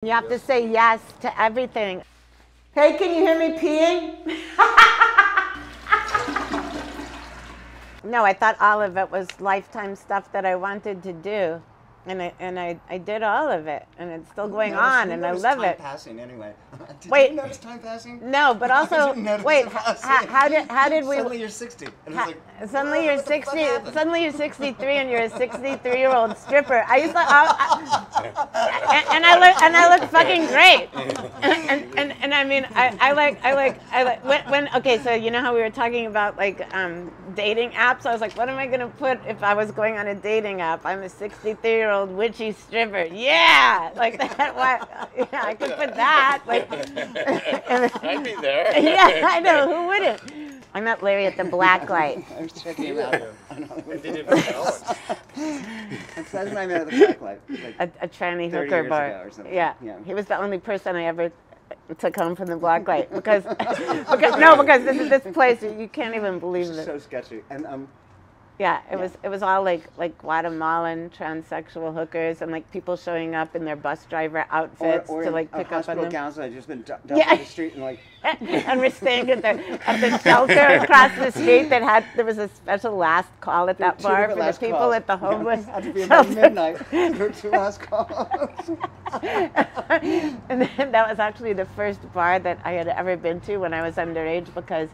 You have to say yes to everything. Hey, can you hear me peeing? No, I thought all of it was lifetime stuff that I wanted to do. And I did all of it, and it's still going on, and I love it. Time passing anyway. Did Wait, you notice time passing? no, but also, wait, how did we? Suddenly you're 60. And it's like, suddenly you're what the fuck 60. happened? Suddenly you're 63, and you're a 63-year-old stripper. I used to, and I look fucking great. And I mean, I like when okay, so you know how we were talking about like dating apps? I was like, what am I gonna put if I was going on a dating app? I'm a 63-year-old witchy stripper. Yeah, like that. Why? Yeah, I could put that. Like, I'd be there. Yeah, I know. Who wouldn't? I met Larry at the Blacklight. I was checking him out. If you didn't know it. That's when I met at the Blacklight. Like A tranny 30 hooker years bar. ago or something. Yeah. Yeah. He was the only person I ever took home from the Blacklight because because this place you can't even believe It's it. so sketchy. And Yeah, it was all like Guatemalan transsexual hookers and like people showing up in their bus driver outfits or to like pick up on hospital them. gowns that had just been dumped Yeah. on the street and like. And we're staying at the shelter across the street there was a special last call at that Two bar different for the last people calls. at the homeless Had to be about shelter. midnight. There were two last calls. And then that was actually the first bar that I had ever been to when I was underage because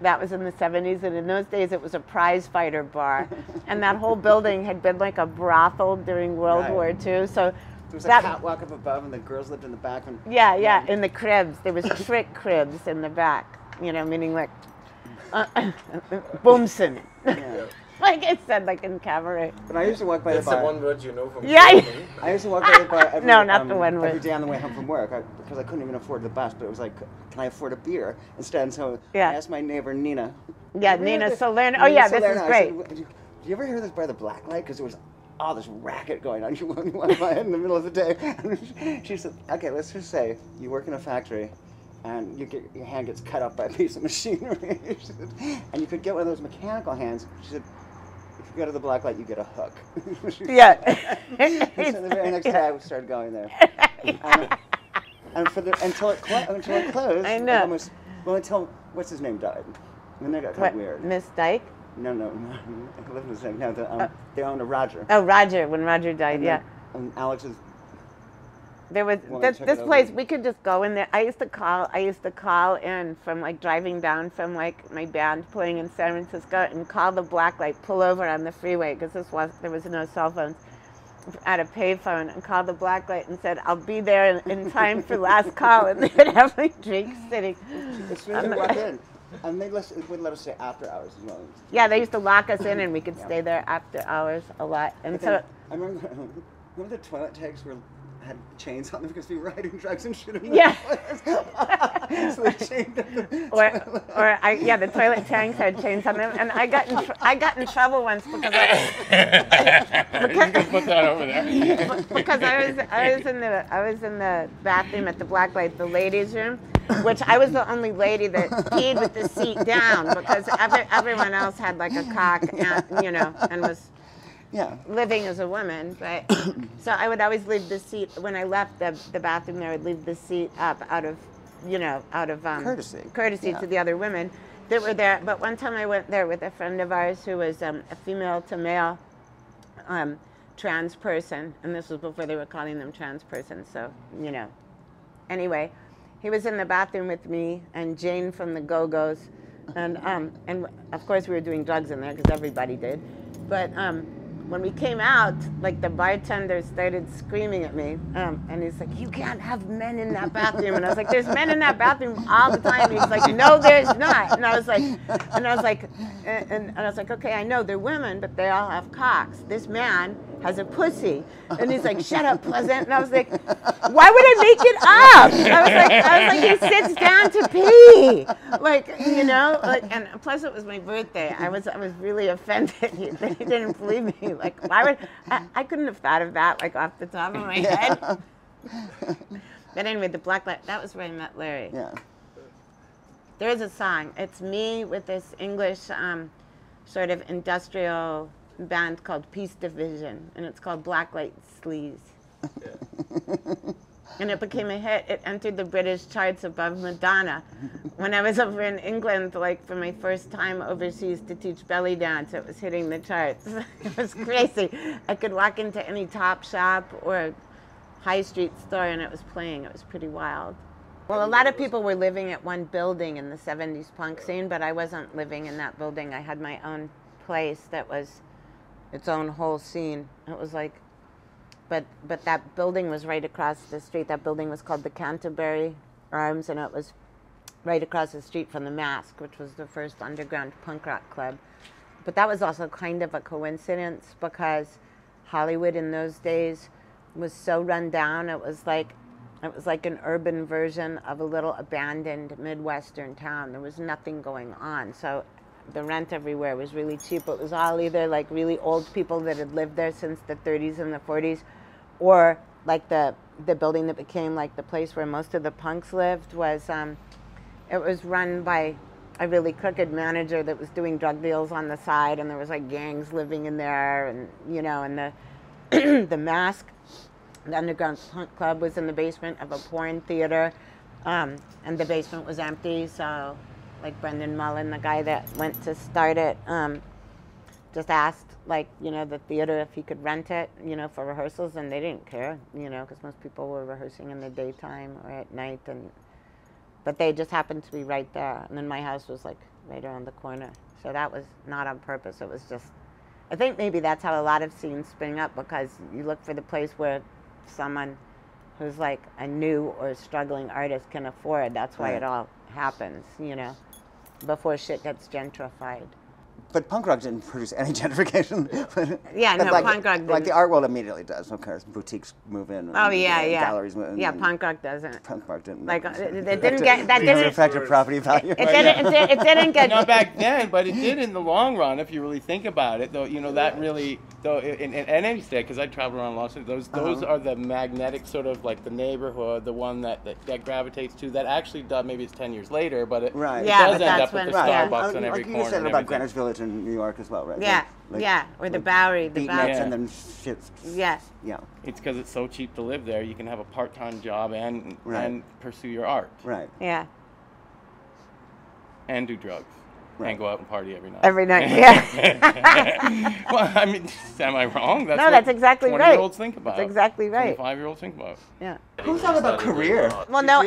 that was in the 70s, and in those days it was a prize fighter bar. And that whole building had been like a brothel during World Right. War II. So There was a that, catwalk up above, and the girls lived in the back. And yeah, in the cribs. There was trick cribs in the back, you know, meaning like boomsin. Yeah. Like it said, like in cabaret. But I used to walk by That's the the bar. one word you know from Yeah. smoking. I used to walk by the bar every, No, not the one word. every day on the way home from work because I couldn't even afford the bus. But it was like, can I afford a beer instead? So Yeah. I asked my neighbor Nina. Yeah, Nina Salerno. Oh yeah, this is I great. said, do you ever hear this by the Blacklight? Because there was all this racket going on. You walk by it in the middle of the day. And she said, okay, let's just say you work in a factory and your hand gets cut up by a piece of machinery. She said, and you could get one of those mechanical hands. She said, if you go to the Blacklight, you get a hook. Yeah. So the very next day, I started going there. And until it closed. I know. Until what's his name died. And then it got kind What, of weird. Miss Dyke? No. I live in the same. No, they owned a Roger. Oh, Roger, when Roger died, And yeah. then, Alex is. There was Well, I took this it place. over. We could just go in there. I used to call in from like driving down from like my band playing in San Francisco and call the Blacklight, pull over on the freeway because there was no cell phones, at a payphone, and call the Blacklight and said I'll be there in time for last call, and they'd have like drinks sitting. As soon as we walk in, and they wouldn't let us stay after hours as well. Yeah, they used to lock us in, and we could stay there after hours a lot. And But so then, I remember the toilet tags had chains on them because we were hiding drugs and shit in the Yeah. toilets. So they chained up the yeah, the toilet tanks had chains on them, and I got in trouble once because You can put that over there. because I was in the bathroom at the Blacklight, the ladies' room, which I was the only lady that peed with the seat down because everyone else had like a cock, and, you know, and was Yeah. living as a woman. But so I would always leave the seat when I left the bathroom there. I would leave the seat up out of courtesy Yeah. to the other women that were there. But one time I went there with a friend of ours who was a female to male trans person, and this was before they were calling them trans persons. So you know, anyway, he was in the bathroom with me and Jane from the Go-Go's, and of course we were doing drugs in there because everybody did. But when we came out, like the bartender started screaming at me, and he's like, "You can't have men in that bathroom." And I was like, "There's men in that bathroom all the time." And he's like, "No, there's not." And I was like, "Okay, I know they're women, but they all have cocks. This man has a pussy." And he's like, "Shut up, Pleasant." And I was like, "Why would I make it up?" I was like, "He sits down to pee." Like, you know, like, and plus it was my birthday. I was really offended. He didn't believe me. Like, why would I couldn't have thought of that like off the top of my head. But anyway, the Blacklight, that was where I met Larry. Yeah. There is a song. It's me with this English sort of industrial band called Peace Division, and it's called Blacklight Sleaze. Yeah. and it became a hit. It entered the British charts above Madonna. When I was over in England, like for my first time overseas to teach belly dance, it was hitting the charts. It was crazy. I could walk into any Top Shop or high street store and it was playing. It was pretty wild. Well, a lot of people were living at one building in the 70s punk scene, but I wasn't living in that building. I had my own place that was its own whole scene. It was like, but that building was right across the street. That building was called the Canterbury Arms, and it was right across the street from the Mask, which was the first underground punk rock club. But that was also kind of a coincidence because Hollywood in those days was so run down. It was like an urban version of a little abandoned Midwestern town. There was nothing going on. So the rent everywhere was really cheap. It was all either like really old people that had lived there since the 30s and the 40s, or like the building that became like the place where most of the punks lived was, it was run by a really crooked manager that was doing drug deals on the side, and there was like gangs living in there, and you know, and the the Mask, the underground punk club, was in the basement of a porn theater, and the basement was empty. So, like Brendan Mullen, the guy that went to start it, just asked, like, you know, the theater if he could rent it, you know, for rehearsals, and they didn't care, you know, because most people were rehearsing in the daytime or at night, but they just happened to be right there, and then my house was like right around the corner. So that was not on purpose. It was just, I think maybe that's how a lot of scenes spring up, because you look for the place where someone who's like a new or struggling artist can afford. That's why it all happens, you know, before shit gets gentrified. But punk rock didn't produce any gentrification. Yeah, no, like, punk rock didn't. Like the art world immediately does. Of course, boutiques move in. Oh yeah, yeah. Galleries move in. Yeah, punk rock doesn't. Punk rock didn't. Like it didn't get that didn't affect your property value. It didn't get. Not back then, but it did in the long run. If you really think about it, though, you know that really, though, in any state, because I travel around Los Angeles, those are the magnetic sort of like the neighborhood, the one that gravitates to. That actually does. Maybe it's 10 years later, but it, Right. it Yeah, does but end that's up with the when- yeah. Starbucks on every Like you corner. said and about everything. Greenwich Village in New York as well, right? Yeah, Like, yeah, or the Bowery, the beatniks Bowery. Yeah. and then shit. Yeah. Yeah. It's because it's so cheap to live there. You can have a part-time job and Right. pursue your art Right. Yeah. and do drugs Right. and go out and party every night. Every night. Yeah. Well, I mean, am I wrong? No, that's exactly right. 20-year-olds think about. That's exactly right. 25-year-olds think about. Yeah. Who thought about career? Well, no,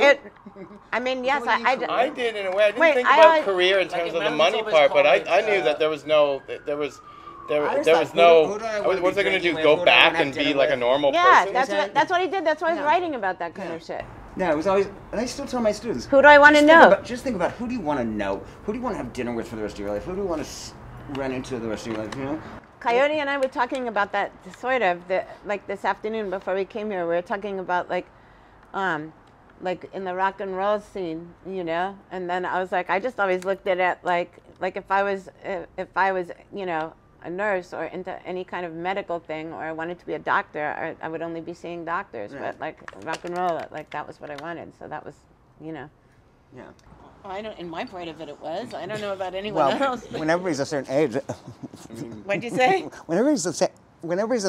I mean, yes, I did in a way. I didn't Wait, think I about always- career in Like terms in of the Reynolds money always part, but called I it, knew that there was thought, no. who do I wanna What was be I going to do? drinking Go with? Who do I back wanna and have be dinner like a with? normal Yeah, person? that's what he did. That's why he's writing about that kind of shit. Yeah, it was always, and I still tell my students. Who do I want to know? Just think about who do you want to know? Who do you want to have dinner with for the rest of your life? Who do you want to run into the rest of your life? You know? Coyote and I were talking about that sort of like this afternoon before we came here. We were talking about like in the rock and roll scene, you know. And then I was like, I just always looked at it like if I was you know, a nurse or into any kind of medical thing, or I wanted to be a doctor, I would only be seeing doctors. Right. But like rock and roll, like that was what I wanted. So that was, you know. Yeah. Well, I don't. In my part of it was. I don't know about anyone Well, else. when everybody's a certain age, What'd you say? when everybody's in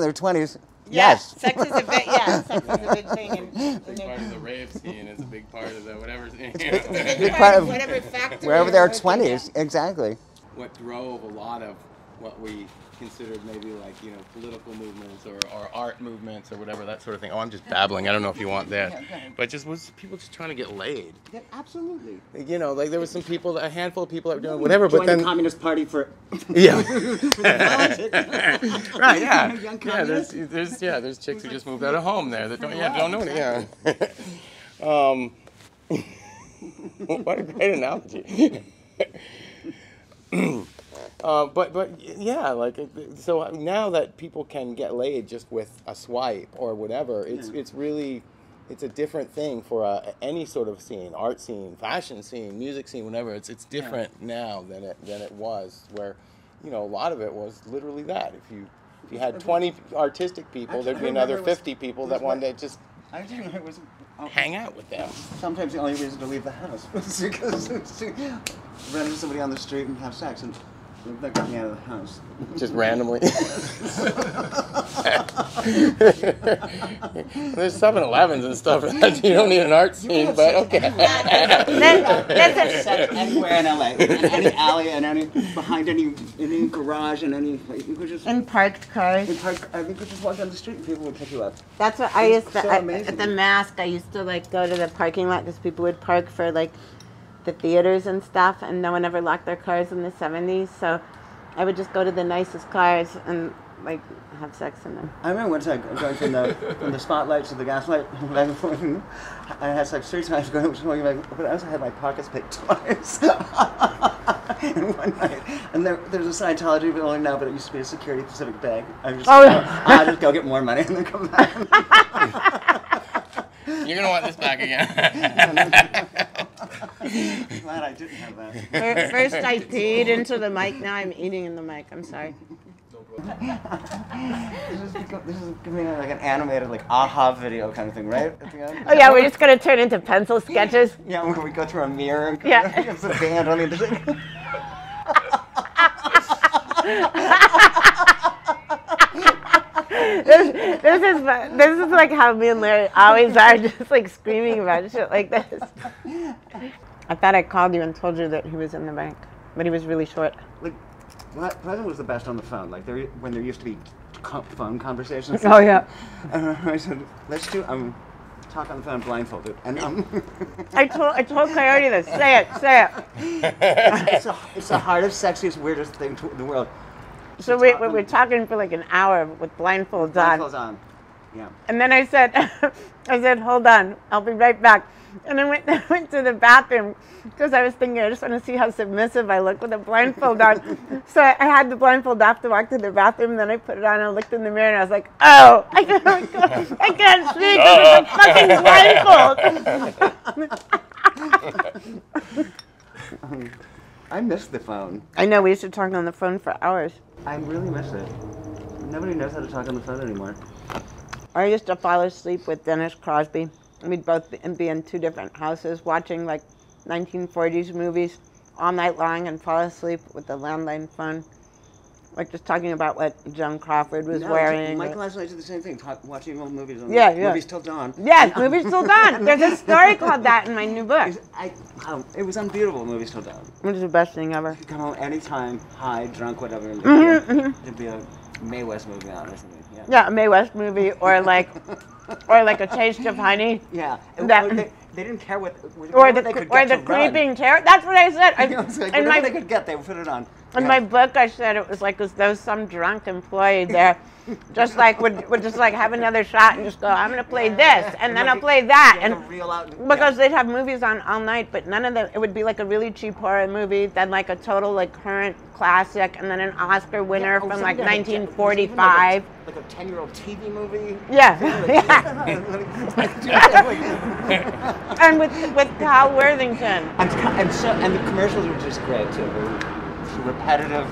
their 20s, Yeah, yes. sex is a big. Yeah, sex is a big thing. Big part of the rave scene is a big part of the whatever. Big part of whatever factory wherever you're they're working 20s, exactly. What drove a lot of what we considered maybe like, you know, political movements or art movements or whatever, that sort of thing. Oh, I'm just babbling. I don't know if you want that. But just was people just trying to get laid. Yeah, absolutely. You know, like there was some people, a handful of people that were doing whatever, but Join then the Communist Party for yeah. politics. Right, yeah. Young Yeah, there's chicks who just moved out of home there that don't know any, what a great analogy. But yeah, like so now that people can get laid just with a swipe or whatever, it's really a different thing for any sort of scene, art scene, fashion scene, music scene, whatever. It's different now than it was, where, you know, a lot of it was literally that. If you had 20 artistic people, there'd be another 50 people that one day just hang out with them. Sometimes the only reason to leave the house was because to run into somebody on the street and have sex. And That got me out of the house. Just randomly. There's 7-Elevens and stuff. You don't need an art scene, but okay. Anywhere in LA, in any alley, and behind any garage, and any you could just. And parked cars. I think you just walk down the street and people would pick you up. That's what I used to. So amazing. At the Mask, I used to like go to the parking lot because people would park for like the theaters and stuff, and no one ever locked their cars in the 70s. So I would just go to the nicest cars and like have sex in them. I remember one time going from the spotlight to the gaslight back and forth. And I had sex 3 times going back, but I also had my pockets picked twice in one night. And there's a Scientology building now, but it used to be a Security Pacific Bank. I'll just go get more money and then come back. You're gonna want this back again. Glad I didn't have that. First I peed into the mic, now I'm eating in the mic. I'm sorry. This is giving like an animated like aha video kind of thing, right? At the end? Oh yeah, we're just gonna turn into pencil sketches. Yeah, where we go through a mirror and yeah. There's a band on the other side. This is like how me and Larry always are, just like screaming about shit like this. I thought I called you and told you that he was in the bank, but he was really short. Like, Pleasant was the best on the phone. Like when there used to be phone conversations. Oh yeah. I said, let's do talk on the phone blindfolded. And I told Coyote this. Say it. It's the hardest, sexiest, weirdest thing in the world. So we're talking for like an hour with blindfolds on. Blindfolds on. Yeah. And then I said, hold on, I'll be right back. And I went to the bathroom because I was thinking I just want to see how submissive I look with a blindfold on. So I had the blindfold off to walk to the bathroom, and then I put it on and I looked in the mirror and I was like, oh, I can't see because it's a fucking blindfold. I miss the phone. I know, we used to talk on the phone for hours. I really miss it. Nobody knows how to talk on the phone anymore. I used to fall asleep with Dennis Crosby. We'd both be in 2 different houses watching like 1940s movies all night long and fall asleep with the landline phone. Like just talking about what Joan Crawford was wearing. Michael last night did the same thing, watching old movies. Movies Till Dawn. Yes, Movies Till Dawn. There's a story called that in my new book. It was unbeatable, Movies Till Dawn. It was the best thing ever. You could come home anytime, high, drunk, whatever, and there'd be a Mae West movie on or something. Yeah, a Mae West movie or like A Taste of Honey. Yeah. They didn't care what the Creeping Terror. That's what I said. Whatever they could get, they would put it on. In my book, I said it was like as though some drunk employee there just like would just like have another shot and just go, I'm gonna play this and then I'll play that, and because they'd have movies on all night, but none of them. It would be like a really cheap horror movie, then like a total like current classic, and then an Oscar winner from like 1945. Like a 10-year-old TV movie. Yeah. And with Kyle Worthington. And the commercials were just great too. They were repetitive.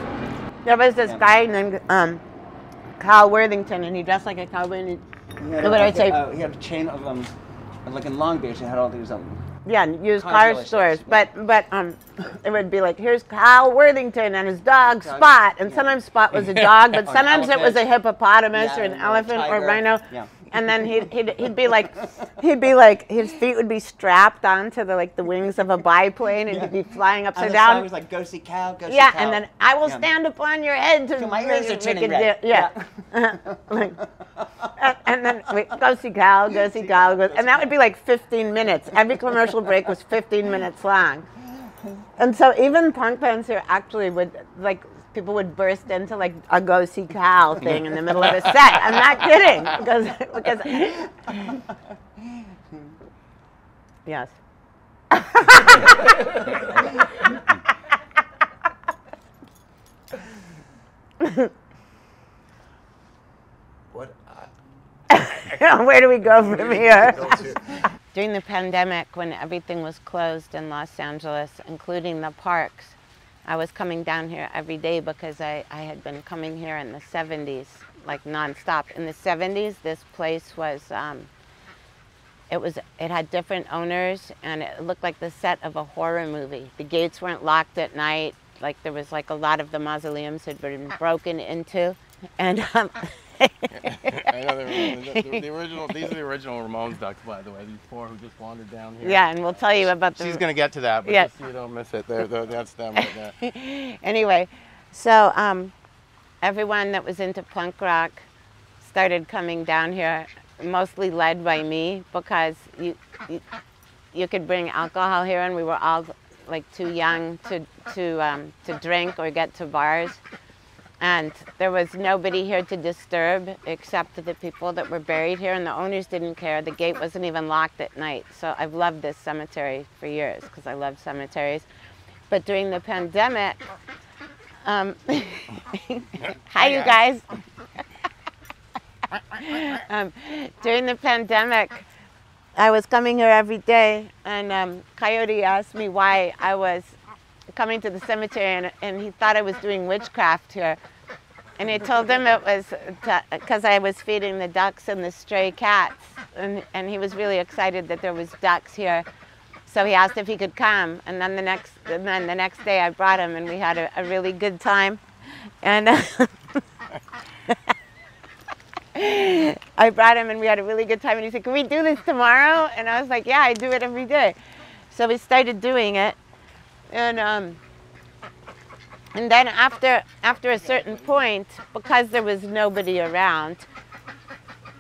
There was this guy named Kyle Worthington, and he dressed like a cowboy. And he had a chain of like in Long Beach. He had all these used car stores, but it would be like, here's Kyle Worthington and his dog Spot, and sometimes Spot was a dog, but sometimes it was a hippopotamus or an elephant or a rhino. Yeah. And then he'd be like his feet would be strapped onto the wings of a biplane, and he'd be flying upside down. And the song was like, go see Cal, go see Cal. Cal. And then I will stand upon your head to my ears are turning red. And then go see Cal, go see Cal. And that would be like 15 minutes. Every commercial break was 15 minutes long. And so even punk bands here actually would people would burst into like a go see Cal thing in the middle of a set. I'm not kidding, because yes. What? Where do we go from here? During the pandemic, when everything was closed in Los Angeles, including the parks, I was coming down here every day because I had been coming here in the 70s, like nonstop. In the 70s, this place was, it had different owners, and it looked like the set of a horror movie. The gates weren't locked at night. like there was like a lot of the mausoleums had been broken into, and I know the original. These are the original Ramones ducks, by the way. These 4 who just wandered down here. yeah, and we'll tell you about them. She's gonna get to that, but Yeah. just so you don't miss it. That's them right there. Anyway, so everyone that was into punk rock started coming down here, mostly led by me, because you could bring alcohol here, and we were all like too young to drink or get to bars. And there was nobody here to disturb except the people that were buried here, and the owners didn't care. The gate wasn't even locked at night. So I've loved this cemetery for years because I love cemeteries. But during the pandemic, hi you guys. During the pandemic, I was coming here every day, and Coyote asked me why I was coming to the cemetery, and he thought I was doing witchcraft here. And I told him it was because I was feeding the ducks and the stray cats, and he was really excited that there was ducks here. So he asked if he could come, and then the next day I brought him, and we had a really good time. And I brought him, and we had a really good time. And he said, "Can we do this tomorrow?" And I was like, "Yeah, I do it every day." So we started doing it, and then after a certain point, because there was nobody around,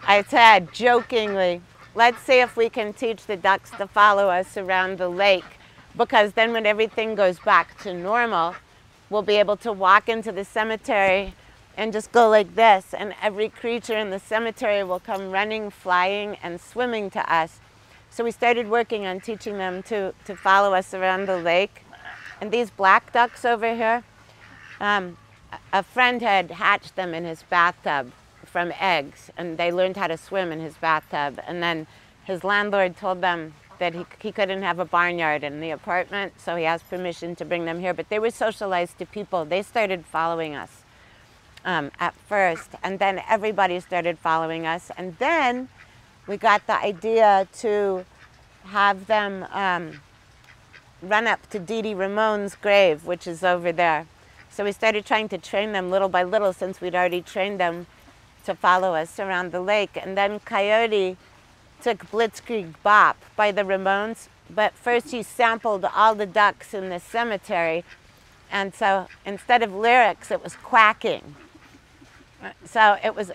I said jokingly, "Let's see if we can teach the ducks to follow us around the lake, because then when everything goes back to normal, we'll be able to walk into the cemetery and just go like this, and every creature in the cemetery will come running, flying, and swimming to us." So we started working on teaching them to follow us around the lake. And these black ducks over here, a friend had hatched them in his bathtub from eggs, and they learned how to swim in his bathtub. And then his landlord told them that he couldn't have a barnyard in the apartment, so he asked permission to bring them here. But they were socialized to people. They started following us at first, and then everybody started following us. And then we got the idea to have them run up to Dee Dee Ramone's grave, which is over there. So we started trying to train them little by little, since we'd already trained them to follow us around the lake. And then Coyote took Blitzkrieg Bop by the Ramones, but first he sampled all the ducks in the cemetery, and so instead of lyrics, it was quacking. So it was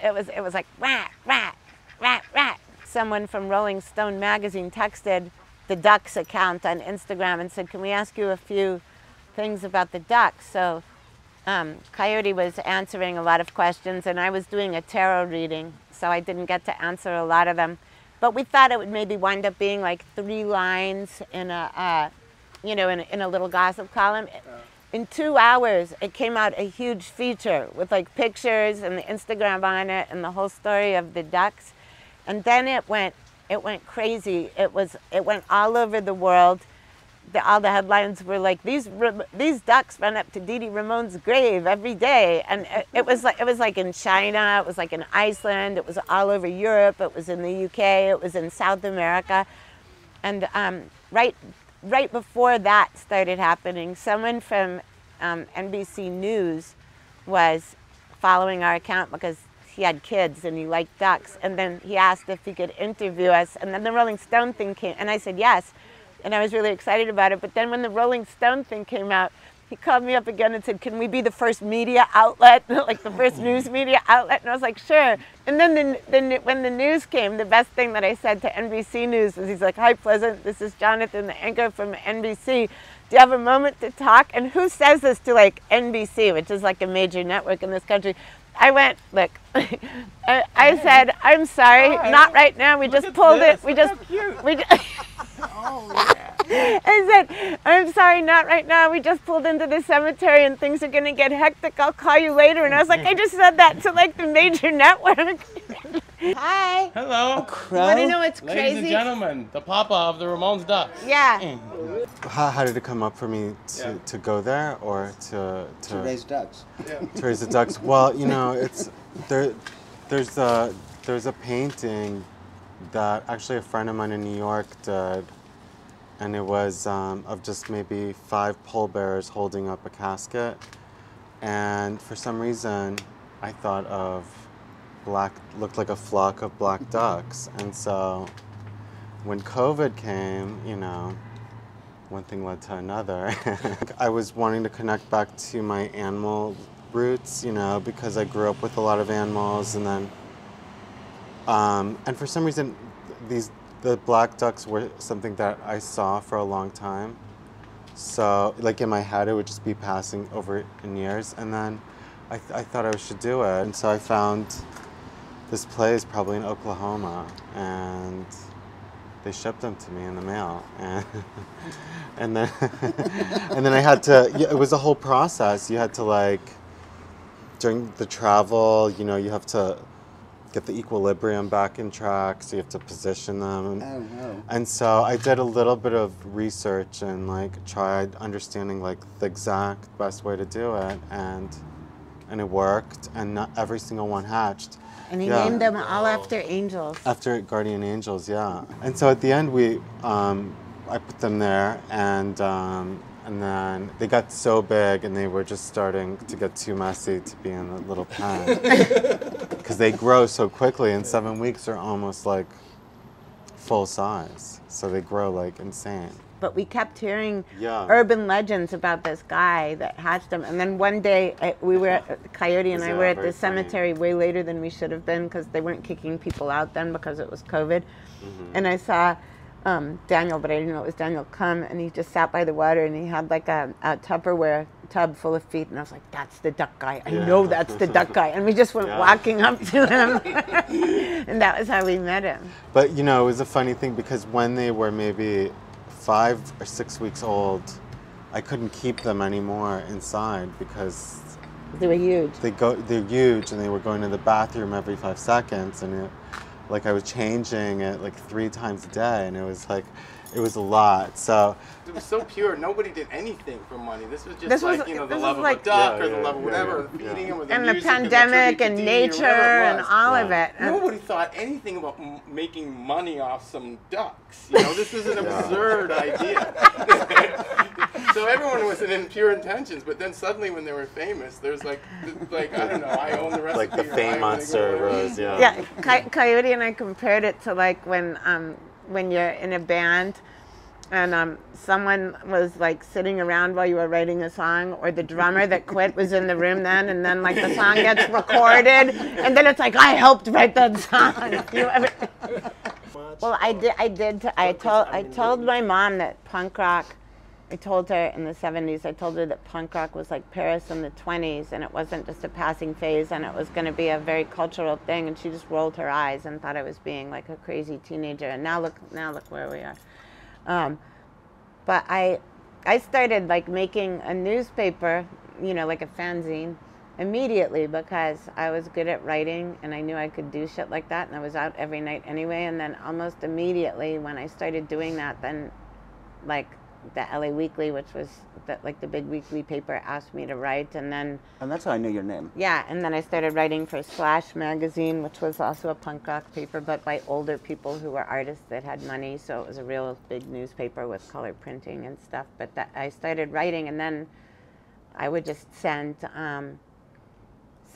like rat, rat, rat, rat. Someone from Rolling Stone magazine texted the Ducks account on Instagram and said, "Can we ask you a few things about the ducks?" So Coyote was answering a lot of questions, and I was doing a tarot reading, so I didn't get to answer a lot of them. But we thought it would maybe wind up being like 3 lines in a, in a little gossip column. In 2 hours, it came out a huge feature with like pictures and the Instagram on it and the whole story of the ducks. And then it went crazy. It went all over the world. All the headlines were like, these ducks run up to Dee Dee Ramone's grave every day, and it was like in China, it was like in Iceland, it was all over Europe, it was in the UK, it was in South America, and right before that started happening, someone from NBC News was following our account because he had kids and he liked ducks, and then he asked if he could interview us, and then the Rolling Stone thing came, and I said yes. And I was really excited about it. But then when the Rolling Stone thing came out, he called me up again and said, "Can we be the first media outlet, like the first news media outlet?" And I was like, "Sure." And then when the news came, the best thing that I said to NBC News was, he's like, "Hi, Pleasant, this is Jonathan, the anchor from NBC. Do you have a moment to talk?" And who says this to like NBC, which is like a major network in this country? I went, look, I said, "I'm sorry, not right now. We just pulled it. We just." Oh, yeah. I said, "I'm sorry, not right now. We just pulled into the cemetery and things are going to get hectic. I'll call you later." And I was like, I just said that to like the major network. Hi. Hello. Want to know what's crazy? Ladies and gentlemen, the papa of the Ramones ducks. Yeah. How did it come up for me to go there, or to raise ducks? To raise the ducks? Well, it's there's a painting that actually a friend of mine in New York did, and it was of just maybe 5 pallbearers holding up a casket. And for some reason, I thought of looked like a flock of black ducks. And so when COVID came, you know, one thing led to another. I was wanting to connect back to my animal roots, you know, because I grew up with a lot of animals, and then, and for some reason, the black ducks were something that I saw for a long time. So, like in my head, it would just be passing over in years, and then I thought I should do it, and so I found this place probably in Oklahoma, and they shipped them to me in the mail, and then and then I had to. It was a whole process. You had to, like, during the travel, you know, you have to get the equilibrium back in track, so you have to position them. Oh, no. And so I did a little bit of research and, like, tried understanding, like, the exact best way to do it, and it worked, and not every single one hatched. And he named them all after angels. After guardian angels, yeah. And so at the end, I put them there, and then they got so big, and they were just starting to get too messy to be in a little pen. Because they grow so quickly. In 7 weeks, they're almost like full size. So they grow like insane. But we kept hearing urban legends about this guy that hatched them. And then one day, Coyote and I were at the cemetery way later than we should have been, because they weren't kicking people out then because it was COVID. And I saw Daniel, but I didn't know it was Daniel, come, and he just sat by the water, and he had like a Tupperware tub full of feet, and I was like, that's the duck guy. I know that's the duck guy. And we just went walking up to him, and that was how we met him. But, you know, it was a funny thing, because when they were maybe 5 or 6 weeks old, I couldn't keep them anymore inside because they were huge. They're huge, and they were going to the bathroom every 5 seconds, and like I was changing it like 3 times a day, and it was a lot. So it was so pure. Nobody did anything for money. This was just the love of like, a duck, or the love of whatever, feeding him, or the and music, the pandemic, and nature, and all of it. Nobody thought anything about making money off some ducks. You know, this was an absurd idea. So everyone was in pure intentions, but then suddenly when they were famous, there's like I don't know, I own the recipe. Like the fame monster rose, Yeah, Coyote and I compared it to like when you're in a band and someone was like sitting around while you were writing a song, or the drummer that quit was in the room then, and then like the song gets recorded, and then it's like, I helped write that song. Well, I told my mom that punk rock, I told her in the 70s, I told her that punk rock was like Paris in the 20s, and it wasn't just a passing phase, and it was going to be a very cultural thing, and she just rolled her eyes and thought I was being like a crazy teenager, and now look where we are. But I started like making a newspaper, you know, like a fanzine, immediately, because I was good at writing, and I knew I could do shit like that, and I was out every night anyway, and then almost immediately when I started doing that, then like the LA Weekly, which was the big weekly paper, asked me to write, and that's how I knew your name. Yeah, and then I started writing for Slash magazine, which was also a punk rock paper, but by older people who were artists that had money, so it was a real big newspaper with color printing and stuff. But I started writing, and then I would just send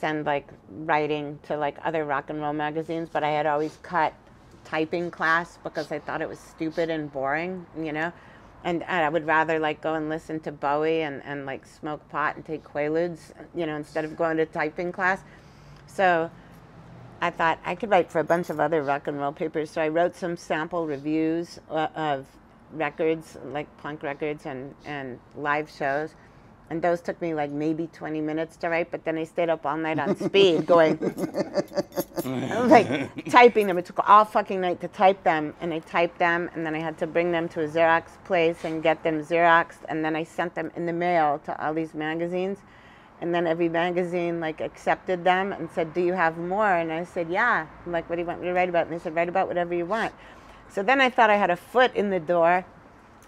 like writing to like other rock and roll magazines, but I had always cut typing class because I thought it was stupid and boring, you know. And I would rather like go and listen to Bowie and like smoke pot and take Quaaludes, you know, instead of going to typing class. So I thought I could write for a bunch of other rock and roll papers. So I wrote some sample reviews of records, like punk records and live shows. And those took me like maybe 20 minutes to write, but then I stayed up all night on speed going, like typing them. It took all fucking night to type them, and I typed them, and then I had to bring them to a Xerox place and get them Xeroxed, and then I sent them in the mail to all these magazines, and then every magazine like accepted them and said, do you have more? And I said, yeah. I'm like, what do you want me to write about? And they said, write about whatever you want. So then I thought I had a foot in the door.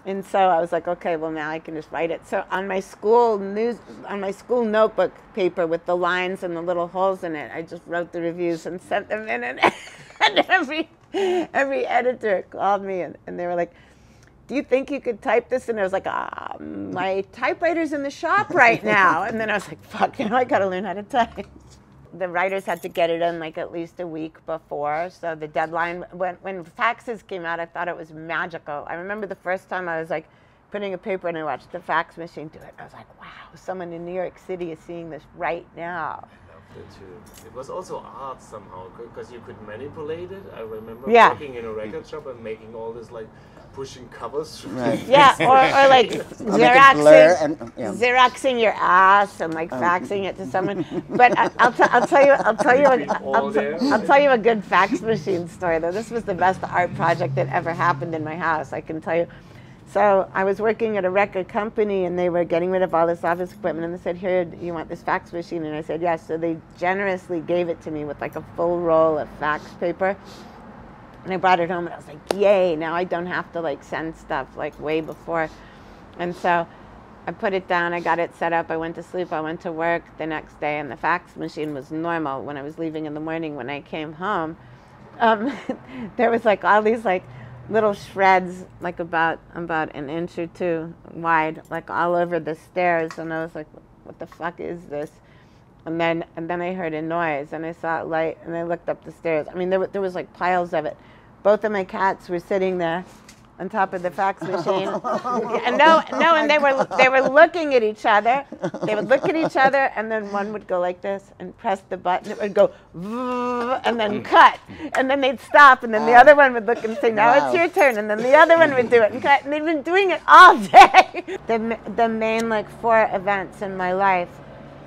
And so I was like, okay, well now I can just write it. So on my school notebook paper with the lines and the little holes in it, I just wrote the reviews and sent them in, and every editor called me and they were like, do you think you could type this? And I was like, my typewriter's in the shop right now. And then I was like, fuck, now I got to learn how to type. The writers had to get it in like at least a week before. So the deadline, when faxes came out, I thought it was magical. I remember the first time I was like putting a paper and I watched the fax machine do it. I was like, wow, someone in New York City is seeing this right now. Too. It was also art somehow because you could manipulate it. I remember Yeah. working in a record shop and making all this like pushing covers. Right. Yeah, or like Xeroxing your ass and like faxing it to someone. But I'll tell you a good fax machine story though. This was the best art project that ever happened in my house, I can tell you. So I was working at a record company and they were getting rid of all this office equipment and they said, here, you want this fax machine? And I said, yes. So they generously gave it to me with like a full roll of fax paper. And I brought it home and I was like, yay, now I don't have to like send stuff like way before. And so I put it down, I got it set up, I went to sleep, I went to work the next day and the fax machine was normal. When I was leaving in the morning, when I came home, there was like all these like little shreds, like about an inch or two wide, like all over the stairs, and I was like, what the fuck is this? And then I heard a noise, and I saw a light, and I looked up the stairs. I mean, there was like piles of it. Both of my cats were sitting there on top of the fax machine, and and they were looking at each other. They would look at each other, and then one would go like this and press the button. It would go, and then cut, and then they'd stop, and then the other one would look and say, "Now it's your turn," and then the other one would do it and cut. And they've been doing it all day. The main like 4 events in my life,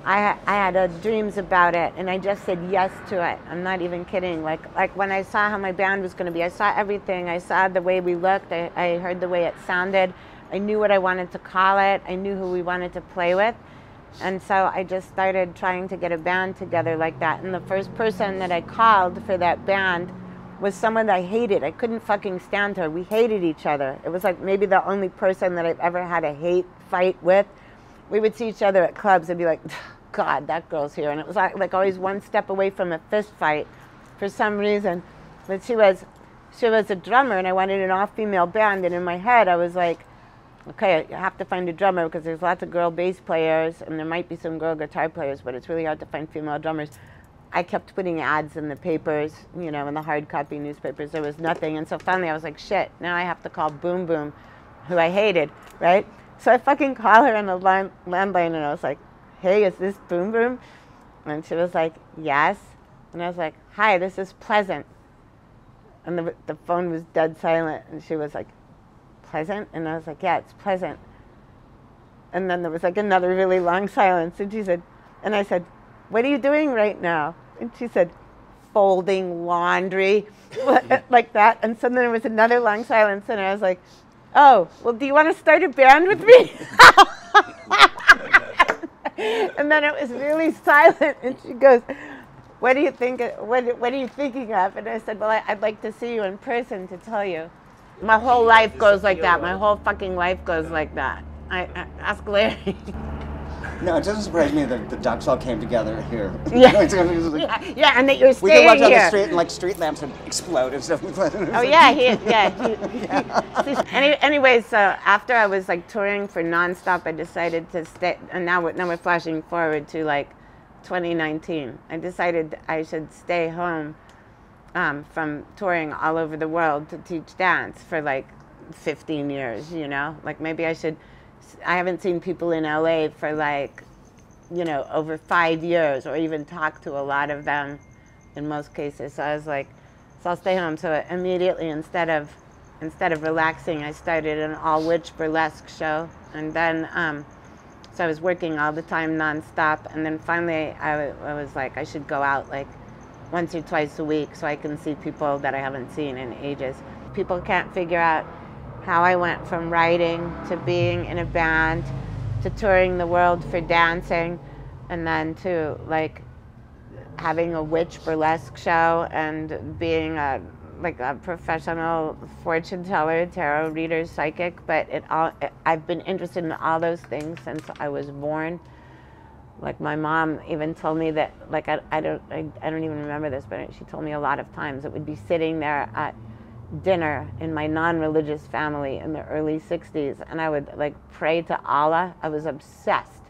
I had dreams about it, and I just said yes to it. I'm not even kidding. Like when I saw how my band was going to be, I saw everything. I saw the way we looked. I heard the way it sounded. I knew what I wanted to call it. I knew who we wanted to play with. And so I just started trying to get a band together like that. And the first person that I called for that band was someone that I hated. I couldn't fucking stand her. We hated each other. It was like maybe the only person that I've ever had a hate fight with. We would see each other at clubs and be like, God, that girl's here. And it was like always one step away from a fist fight for some reason. But she was a drummer, and I wanted an all-female band. And in my head, I was like, okay, I have to find a drummer because there's lots of girl bass players, and there might be some girl guitar players, but it's really hard to find female drummers. I kept putting ads in the papers, you know, in the hard copy newspapers. There was nothing. And so finally I was like, shit, now I have to call Boom Boom, who I hated, right? So I fucking call her on the landline, and I was like, hey, is this Boom Boom? And she was like, yes. And I was like, hi, this is Pleasant. And the phone was dead silent, and she was like, Pleasant? And I was like, yeah, it's Pleasant. And then there was like another really long silence, and she said, and I said, what are you doing right now? And she said, folding laundry, like that. And so then there was another long silence, and I was like, oh, well, do you want to start a band with me? And then it was really silent, and she goes, what do you think? What are you thinking of? And I said, well, I'd like to see you in person to tell you. My whole life goes like that. My whole fucking life goes like that. I ask Larry. No, it doesn't surprise me that the ducks all came together here. Yeah, yeah, and that you're we staying could walk down here. the street and like street lamps would explode and stuff. Oh yeah, Anyways, so after I was like touring for nonstop, I decided to stay. And now we're flashing forward to like 2019. I decided I should stay home from touring all over the world to teach dance for like 15 years. You know, like maybe I should. I haven't seen people in LA for like, you know, over 5 years, or even talked to a lot of them in most cases. So I was like, so I'll stay home. So immediately, instead of relaxing, I started an all-witch burlesque show. And then, so I was working all the time nonstop. And then finally I was like, I should go out like once or twice a week so I can see people that I haven't seen in ages. People can't figure out how I went from writing to being in a band to touring the world for dancing, and then to like having a witch burlesque show and being a professional fortune teller, tarot reader, psychic. But I've been interested in all those things since I was born. Like my mom even told me that, like I don't even remember this, but she told me a lot of times it would be sitting there at dinner in my non-religious family in the early 60s, and I would like pray to Allah. I was obsessed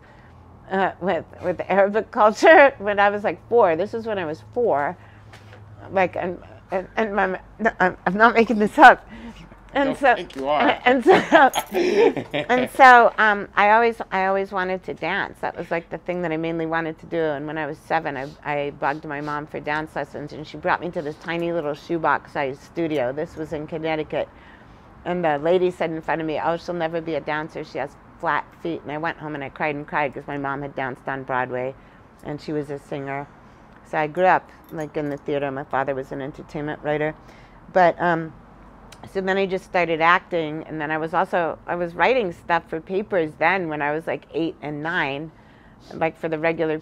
with Arabic culture when I was like 4. This was when I was 4. Like, and I'm not making this up. And so, I always wanted to dance. That was like the thing that I mainly wanted to do. And when I was 7, I bugged my mom for dance lessons, and she brought me to this tiny little shoebox-sized studio. This was in Connecticut. And the lady said in front of me, "Oh, she'll never be a dancer. She has flat feet." And I went home and I cried and cried because my mom had danced on Broadway, and she was a singer. So I grew up like in the theater. My father was an entertainment writer, but. So then I just started acting, and then I was writing stuff for papers then when I was like 8 and 9, like for the regular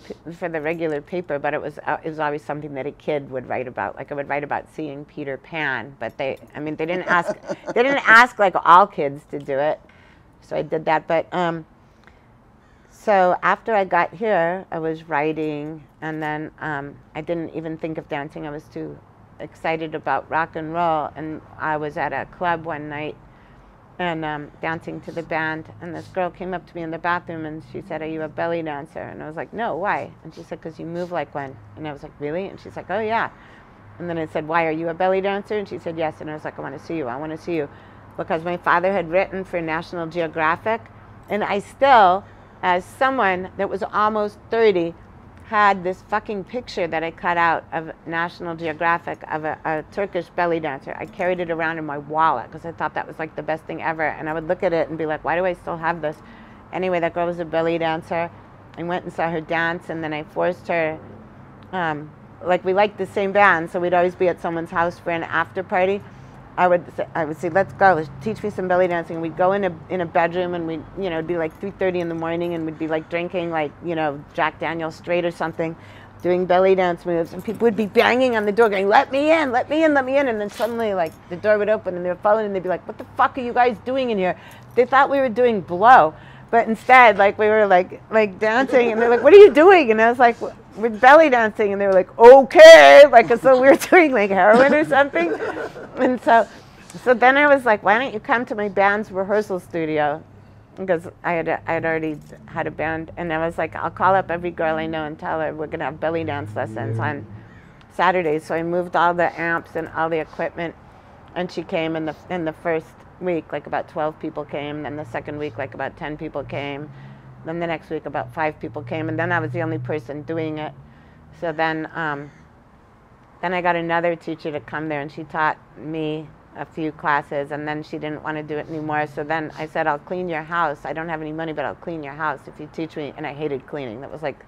paper. But it was always something that a kid would write about. Like I would write about seeing Peter Pan, but they didn't ask like all kids to do it. So I did that. But so after I got here, I was writing, and then I didn't even think of dancing. I was too excited about rock and roll, and I was at a club one night and dancing to the band, and this girl came up to me in the bathroom and she said, "Are you a belly dancer?" And I was like, "No, why?" And she said, "Because you move like one." And I was like, "Really?" And she's like, "Oh yeah." And then I said, "Why, are you a belly dancer?" And she said, "Yes." And I was like, I want to see you because my father had written for National Geographic, and I still, as someone that was almost 30, had this fucking picture that I cut out of National Geographic of a Turkish belly dancer. I carried it around in my wallet because I thought that was like the best thing ever. And I would look at it and be like, why do I still have this? Anyway, that girl was a belly dancer. I went and saw her dance, and then I forced her, like we liked the same band, so we'd always be at someone's house for an after party. I would say, "Let's go, teach me some belly dancing." And we'd go in a bedroom, and we'd, it'd be like 3:30 in the morning, and we'd be like drinking like, Jack Daniel's straight or something, doing belly dance moves, and people would be banging on the door going, "Let me in, let me in, let me in." And then suddenly like the door would open and they would follow, and they'd be like, "What the fuck are you guys doing in here?" They thought we were doing blow, but instead like we were like dancing, and they're like, "What are you doing?" And I was like, "We're belly dancing." And they were like, "Okay," like as though we were doing like heroin or something. And so then I was like, "Why don't you come to my band's rehearsal studio?" Because I had already had a band, and I was like, "I'll call up every girl I know and tell her we're gonna have belly dance lessons on Saturdays." So I moved all the amps and all the equipment, and she came in the first week, like about 12 people came. Then the second week, like about 10 people came. Then the next week, about 5 people came, and then I was the only person doing it. So then I got another teacher to come there, and she taught me a few classes, and then she didn't want to do it anymore. So then I said, "I'll clean your house. I don't have any money, but I'll clean your house if you teach me." And I hated cleaning. That was like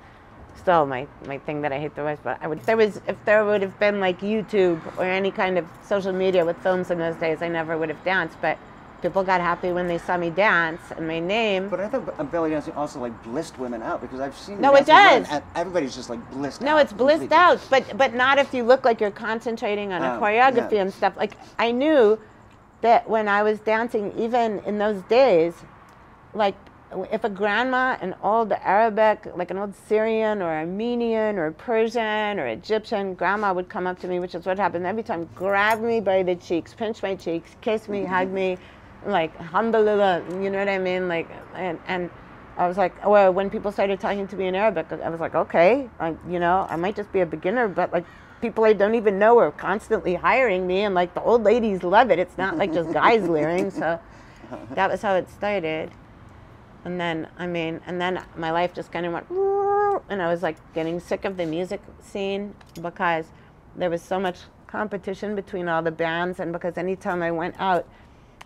still my thing that I hate the most. But if there would have been like YouTube or any kind of social media with films in those days, I never would have danced. But people got happy when they saw me dance and my name. But I thought belly dancing also like blissed women out, because I've seen No, it does. And everybody's just like blissed out. No, it's blissed completely. out, but not if you look like you're concentrating on a choreography and stuff. Like I knew that when I was dancing, even in those days, like if a grandma, an old Arabic, like an old Syrian or Armenian or Persian or Egyptian grandma would come up to me, which is what happened every time, grab me by the cheeks, pinch my cheeks, kiss me, hug me, like alhamdulillah, you know what I mean? Like, and I was like, well, when people started talking to me in Arabic, I was like, okay, I might just be a beginner, but like people I don't even know are constantly hiring me, and like the old ladies love it. It's not like just guys leering. So that was how it started. And then, my life just kind of went, and I was like getting sick of the music scene because there was so much competition between all the bands, and because anytime I went out,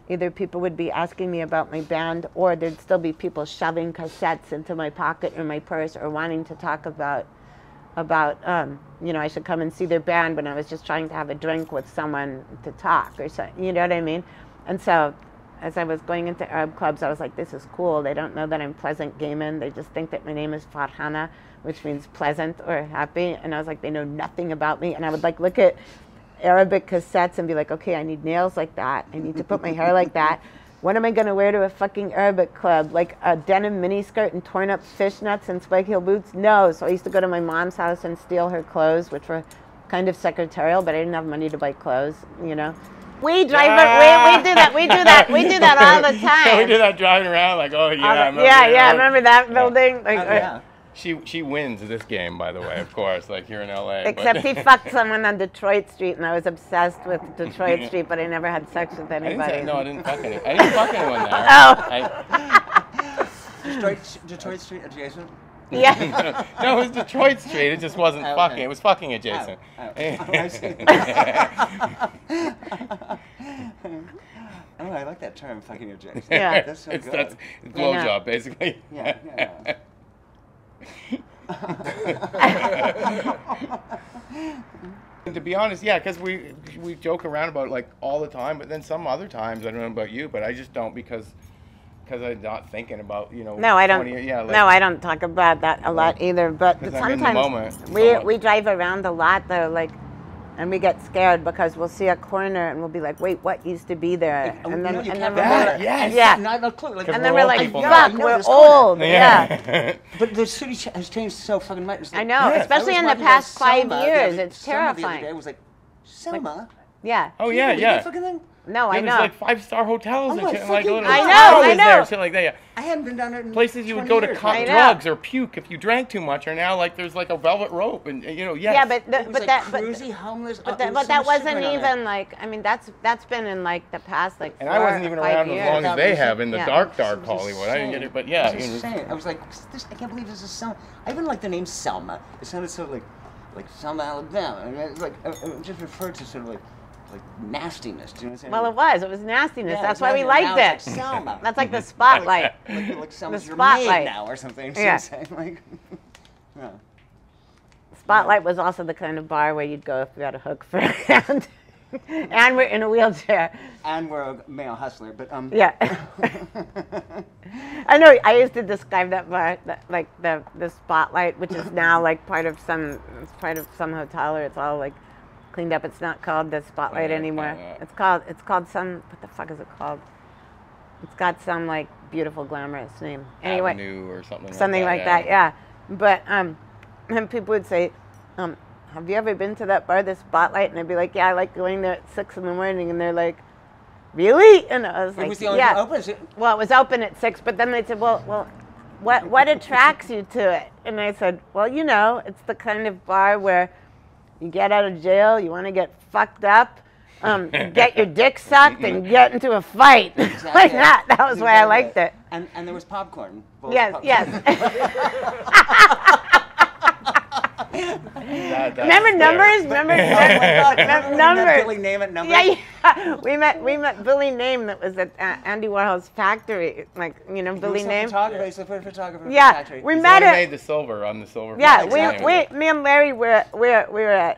either people would be asking me about my band, or there'd still be people shoving cassettes into my pocket or my purse, or wanting to talk about I should come and see their band when I was just trying to have a drink with someone to talk or something, you know what I mean? And so as I was going into Arab clubs, I was like, this is cool. They don't know that I'm Pleasant Gehman. They just think that my name is Farhana, which means pleasant or happy. And I was like, they know nothing about me. And I would like look at Arabic cassettes and be like, okay, I need nails like that. I need to put my hair like that. What am I going to wear to a fucking Arabic club? Like a denim miniskirt and torn up fishnets and spike heel boots? No. So I used to go to my mom's house and steal her clothes, which were kind of secretarial, but I didn't have money to buy clothes, We drive we do that. We do that all the time. We do that driving around like, oh yeah, remember that building? Like, yeah. She wins this game, by the way, of course, like here in LA. Except he fucked someone on Detroit Street, and I was obsessed with Detroit Street, but I never had sex with anybody. I didn't fuck anyone. I didn't fuck anyone there. Oh. Detroit Street adjacent? Yeah. No, it was Detroit Street. It just wasn't fucking. It was fucking adjacent. I see. Oh, I like that term, fucking adjacent. Yeah. That's so It's good. that's blowjob, basically. Yeah. To be honest, yeah, because we joke around about it like all the time, but then some other times, I don't know about you, but I just don't because I'm not thinking about, No, I don't. No, I don't talk about that a lot either. But 'Cause I'm in the moment sometimes so we drive around a lot though, like, and we get scared because we'll see a corner and we'll be like, wait, what used to be there? And then we're like, yes. Not a clue. Like, and we're then we're old like, people fuck, now. we're this corner. old. Yeah. But the city has changed so fucking much. I know, especially in the past 5 years. It's terrifying. The other day was like, Selma? Yeah. Oh yeah, That yeah. fucking thing? No, I There's know. like 5-star hotels Oh and my shit, like fucking little God. I know. there, shit like that. Yeah. I hadn't been down there in Places you would 20 go to years. cut I know. drugs or puke if you drank too much are now like there's like a velvet rope and yes. Yeah, but It was but like that cruisy, homeless. but there was that so much shit wasn't going on even there. like, I mean, that's been in like the past like And 4 I wasn't even or 5 around years. as long as they Yeah. have in the Yeah. dark It was Hollywood. I didn't get insane. it, but yeah. It was insane. I was like, I can't believe this is Selma. I even like the name Selma. It sounded so like Selma, Alabama. I mean, it's like it just referred to sort of like nastiness. Do you know what I'm saying? Well, it was nastiness. Yeah, That's it was why we nasty. liked Now it. it's like Selma. That's like the spotlight. like Selma's your spotlight. maid now or something. Do you know Yeah. what I'm saying? Like, yeah. Spotlight was also the kind of bar where you'd go if you had a hook for a hand. And we're in a wheelchair. And we're a male hustler, but Yeah. I know. I used to describe that bar, like the Spotlight, which is now like part of some hotel, or it's all like cleaned up. It's not called the Spotlight anymore. It's called some. What the fuck is it called? It's got some like beautiful, glamorous name. Anyway, Avenue or something like that. Yeah. But and people would say, have you ever been to that bar, the Spotlight? And I'd be like, yeah, I like going there at 6 in the morning. And they're like, really? And I was like, it was the only yeah. open. Well, it was open at 6, but then they said, well, what attracts you to it? And I said, well, it's the kind of bar where you get out of jail, you want to get fucked up, get your dick sucked, and get into a fight. Exactly. Like that. That was why I liked it. And there was popcorn. Yes, Popcorn. yes. Remember numbers? Remember numbers? Billy Name it numbers. Yeah. We met Billy Name that was at Andy Warhol's factory. Like, Billy Name. He's a photographer. Yeah, Factory. we He's met the one who it. made the silver on the silver. Yeah, exactly. me and Larry were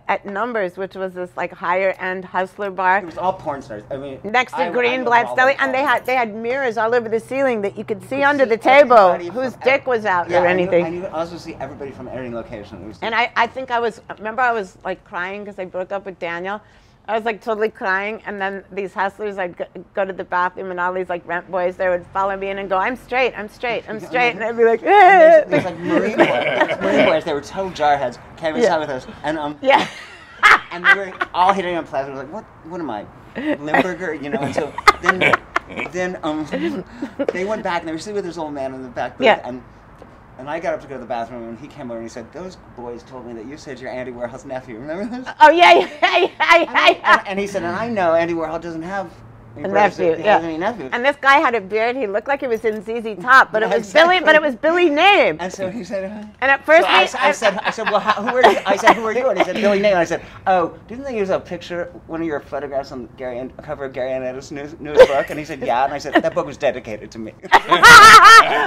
at Numbers, which was this like higher end hustler bar It was all porn stars. I mean, next to I Greenblatt's all Deli, those and they all. had mirrors all over the ceiling that you could see under the table Everybody whose from dick was out Yeah, or anything. I knew also see everybody from every location. It was And I think I was like crying because I broke up with Daniel. I was like totally crying, and then these hustlers, I'd go to the bathroom, and all these like rent boys, they would follow me in and go, I'm straight, and I'd be like, there's like Marine boys. Marine boys, they were total jarheads, came inside with us, and yeah. and they were all hitting on Plaza. I was like, what am I, Limburger? And so then they went back, and they were sitting with this old man in the back booth, Yeah. And I got up to go to the bathroom, and he came over and he said, "Those boys told me that you said you're Andy Warhol's nephew. Remember this?" Oh yeah. And he said, "And I know Andy Warhol doesn't have A nephew, yeah. any nephews." And this guy had a beard. He looked like he was in ZZ Top, but it was Exactly. Billy. But it was Billy Name. And so he said, And at first, so I said, well, who are you? I said, who are you? And he said, Billy Name. And I said, oh, didn't they use a picture, one of your photographs on cover of Gary Annette's news book? And he said, yeah. And I said, that book was dedicated to me.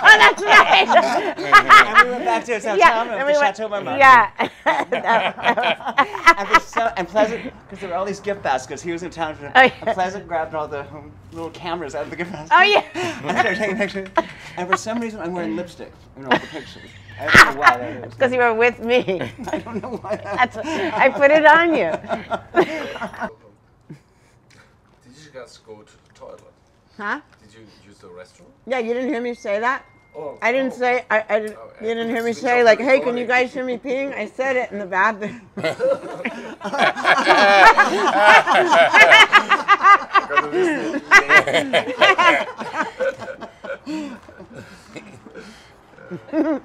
Oh, that's right. And we went back to his hotel room, the Chateau Marmont. Yeah. And Pleasant, because there were all these gift baskets. He was in town. yeah. And Pleasant grabbed all the little cameras out of the gift basket. Oh yeah. And started taking pictures. And for some reason, I'm wearing lipstick in all the pictures. I don't know why that is. Because you were with me. I don't know why that is. I put it on you. Did you guys go to the toilet? Huh? Did you use the restroom? Yeah, you didn't hear me say that? Oh, I didn't say, I didn't, you didn't hear me say, like, hey, can you guys hear me peeing? I said it in the bathroom. Because of this thing.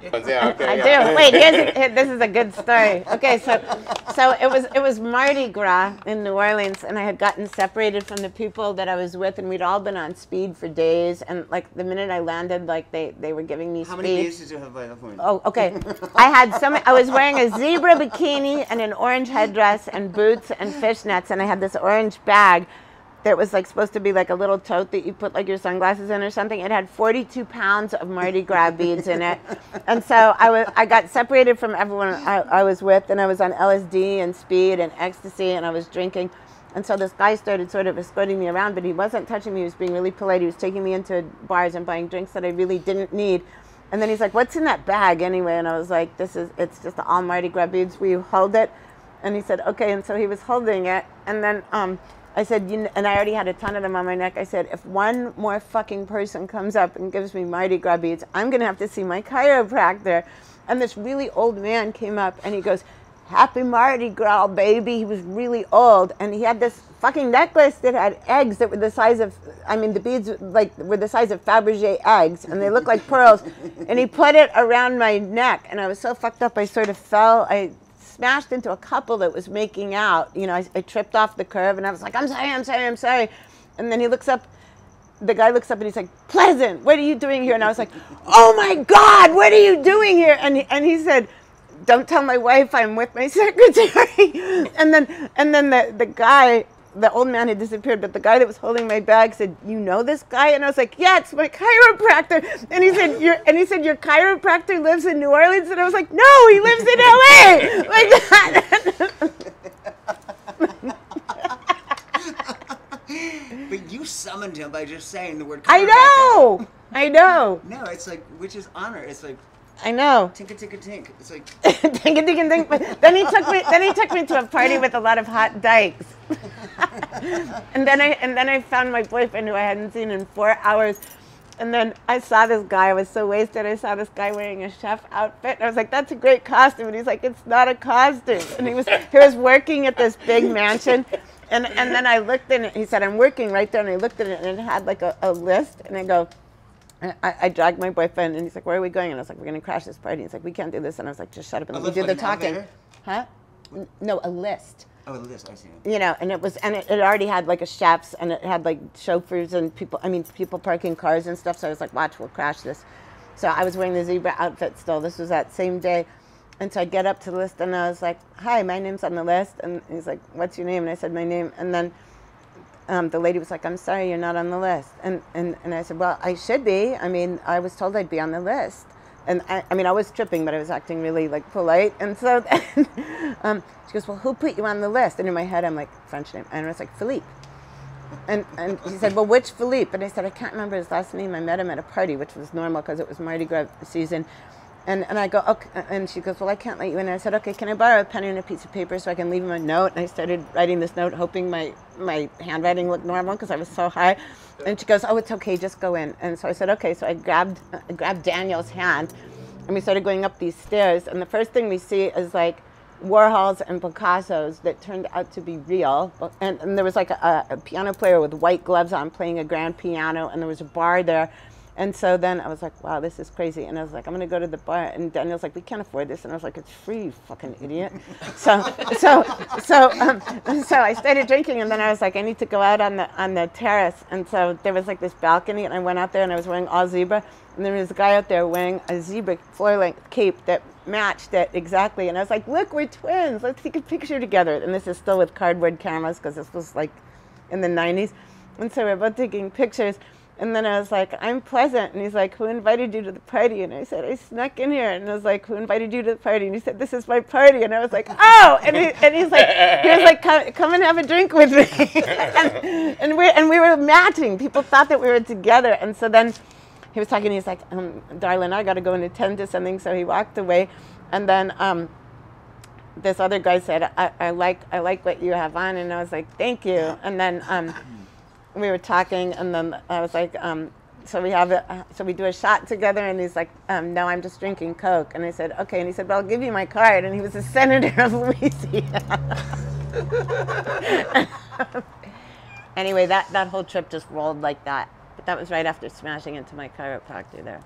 Yeah, okay, I yeah. do. Wait, this is a good story. Okay, so it was Mardi Gras in New Orleans, and I had gotten separated from the people that I was with, and we'd all been on speed for days. And like the minute I landed, like they were giving me speed. How many days did you have by that point? Oh, okay. I was wearing a zebra bikini and an orange headdress and boots and fishnets, and I had this orange bag that was like supposed to be like a little tote that you put like your sunglasses in or something. It had 42 pounds of Mardi Gras beads in it. And so I got separated from everyone I was with, and I was on LSD and speed and ecstasy, and I was drinking. And so this guy started sort of escorting me around, but he wasn't touching me. He was being really polite. He was taking me into bars and buying drinks that I really didn't need. And then he's like, "What's in that bag anyway?" And I was like, it's just all Mardi Gras beads. Will you hold it? And he said, "Okay." And so he was holding it. And then I said, and I already had a ton of them on my neck. I said, if one more fucking person comes up and gives me Mardi Gras beads, I'm going to have to see my chiropractor. And this really old man came up and he goes, "Happy Mardi Gras, baby." He was really old. And he had this fucking necklace that had eggs that were the size of, the beads like were the size of Fabergé eggs. And they looked like pearls. And he put it around my neck. And I was so fucked up, I sort of fell. I smashed into a couple that was making out. I tripped off the curb, and I was like, I'm sorry. And then the guy looks up and he's like, "Pleasant, what are you doing here?" And I was like, "Oh my God, what are you doing here?" And he said, "Don't tell my wife I'm with my secretary." And then the guy, the old man had disappeared, but the guy that was holding my bag said, "You know this guy?" And I was like, "Yeah, it's my chiropractor." And he said, "Your chiropractor lives in New Orleans?" And I was like, "No, he lives in LA." Like that. But you summoned him by just saying the word chiropractor. I know. No, it's like, which is honor. It's like, I know. tinka tinka tink. It's like Tink, tink, tink. But then he took me to a party with a lot of hot dykes. and then I found my boyfriend who I hadn't seen in 4 hours. And then I saw this guy. I was so wasted. I saw this guy wearing a chef outfit. And I was like, "That's a great costume." And he's like, "It's not a costume." And he was working at this big mansion. And then I looked in it. He said, "I'm working right there." And I looked at it, and it had like a list. And I go, I dragged my boyfriend, and he's like, "Where are we going?" And I was like, "We're going to crash this party." He's like, "We can't do this." And I was like, "Just shut up and let me do the talking." Huh? No, a list. Oh, this, I see. And it already had like a chefs, and it had like chauffeurs and people parking cars and stuff. So I was like, "Watch, we'll crash this." So I was wearing the zebra outfit still. This was that same day. And so I get up to the list, and I was like, "Hi, my name's on the list." And he's like, "What's your name?" And I said my name. And then the lady was like, "I'm sorry, you're not on the list." And I said, "Well, I should be. I was told I'd be on the list." And I was tripping, but I was acting really like polite. And so then, she goes, "Well, who put you on the list?" And in my head, I'm like, French name. And I was like, "Philippe." And she said, "Well, which Philippe?" And I said, "I can't remember his last name. I met him at a party," which was normal because it was Mardi Gras season. And I go, "Okay." And she goes, "Well, I can't let you in." And I said, "Okay, can I borrow a pen and a piece of paper so I can leave him a note?" And I started writing this note, hoping my handwriting looked normal because I was so high. And she goes, "Oh, it's okay, just go in." And so I said, "Okay." So I grabbed Daniel's hand, and we started going up these stairs. And the first thing we see is like Warhols and Picassos that turned out to be real. And there was like a piano player with white gloves on playing a grand piano, and there was a bar there. And so then I was like, "Wow, this is crazy." And I was like, "I'm going to go to the bar." And Daniel's like, "We can't afford this." And I was like, "It's free, you fucking idiot." So I started drinking, and then I was like, "I need to go out on the terrace." And so there was like this balcony, and I went out there, and I was wearing all zebra. And there was a guy out there wearing a zebra floor-length cape that matched it exactly. And I was like, "Look, we're twins. Let's take a picture together." And this is still with cardboard cameras because this was like in the 90s. And so we're both taking pictures. And then I was like, "I'm Pleasant." And he's like, "Who invited you to the party?" And I said, "I snuck in here." And I was like, "Who invited you to the party?" And he said, "This is my party." And I was like, "Oh!" And he's like, come and have a drink with me. and we were matching. People thought that we were together. And so then he was talking. He's like, "Darling, I got to go and attend to something." So he walked away. And then this other guy said, I like what you have on." And I was like, "Thank you." And then we were talking, and then I was like, so we do a shot together, and he's like, "No, I'm just drinking Coke." And I said, "Okay." And he said, "Well, I'll give you my card." And he was a senator of Louisiana. Anyway, that whole trip just rolled like that. But that was right after smashing into my chiropractor there.